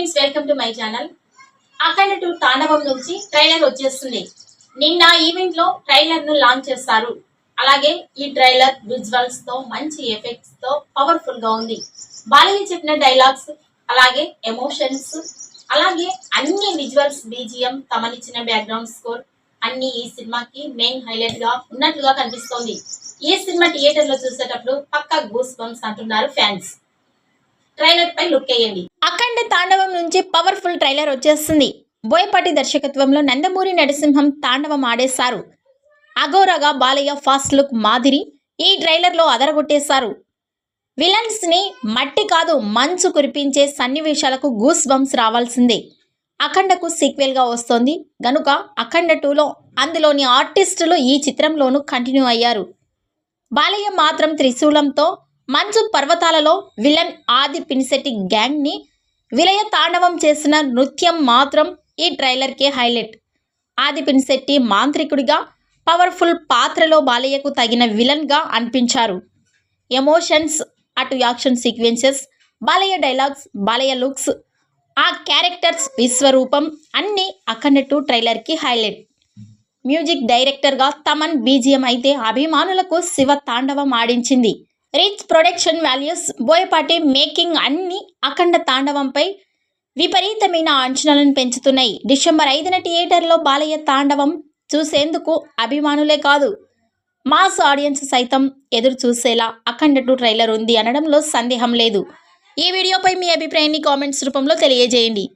Friends, welcome to my channel. Akhanda 2 Thandavam నుంచి trailer వచ్చేస్తుంది. నిన్న ఈవెంట్ లో ట్రైలర్ ను లాంచ్ చేస్తారు. అలాగే ఈ ట్రైలర్ విజువల్స్ తో మంచి ఎఫెక్ట్స్ తో పవర్ఫుల్ గా ఉంది. బాలయ్య చెప్పిన డైలాగ్స్, అలాగే ఎమోషన్స్, అలాగే అన్ని విజువల్స్, బీజిఎం, తమనిచ్చిన బ్యాక్గ్రౌండ్ స్కోర్ అన్ని ఈ సినిమాకి మెయిన్ హైలైట్ గా ఉన్నట్లుగా కనిపిస్తోంది. ఈ సినిమా థియేటర్ లో చూసేటప్పుడు పక్కా గూస్ బంప్స్ అంటున్నారు ఫ్యాన్స్. ట్రైలర్ పై లుక్ వేయండి. అఖండ తాండవం నుంచి పవర్ఫుల్ ట్రైలర్ వచ్చేస్తుంది. బోయపాటి దర్శకత్వంలో నందమూరి నరసింహం తాండవం ఆడేశారు. అఘోరాగా బాలయ్య ఫాస్ట్ లుక్ మాదిరి ఈ ట్రైలర్ లో అదరగొట్టేశారు. విలన్స్ ని మట్టి కాదు మంచు కురిపించే సన్నివేశాలకు గూస్ బంప్స్ రావాల్సిందే. అఖండకు సీక్వెల్ గా వస్తోంది గనుక అఖండ 2లో అందులోని ఆర్టిస్టులు ఈ చిత్రంలోనూ కంటిన్యూ అయ్యారు. బాలయ్య మాత్రం త్రిశూలంతో మంచు పర్వతాలలో విలన్ ఆది పినిశెట్టి గ్యాంగ్ ని విలయ తాండవం చేసిన నృత్యం మాత్రం ఈ ట్రైలర్ కే హైలైట్. ఆది పినిశెట్టి మాంత్రికుడిగా పవర్ఫుల్ పాత్రలో బాలయ్యకు తగిన విలన్ గా అనిపించారు. ఎమోషన్స్, అటు action sequences, Balayya dialogues, Balayya looks, ఆ క్యారెక్టర్స్ విశ్వరూపం అన్ని అఖండ 2 ట్రైలర్ కి హైలైట్. మ్యూజిక్ డైరెక్టర్ గా తమన్ బీజిఎం అయితే అభిమానులకు శివ తాండవం ఆడించింది. Rich production values, Boyapati making అన్ని అఖండ తాండవంపై విపరీతమైన అంచనాలను పెంచుతున్నాయి. డిసెంబర్ 5న థియేటర్లో బాలయ్య తాండవం చూసేందుకు అభిమానులే కాదు, మాస్ ఆడియన్స్ సైతం ఎదురు చూసేలా అఖండ 2 ట్రైలర్ ఉంది అనడంలో సందేహం లేదు. ఈ వీడియోపై మీ అభిప్రాయాన్ని కామెంట్స్ రూపంలో తెలియజేయండి.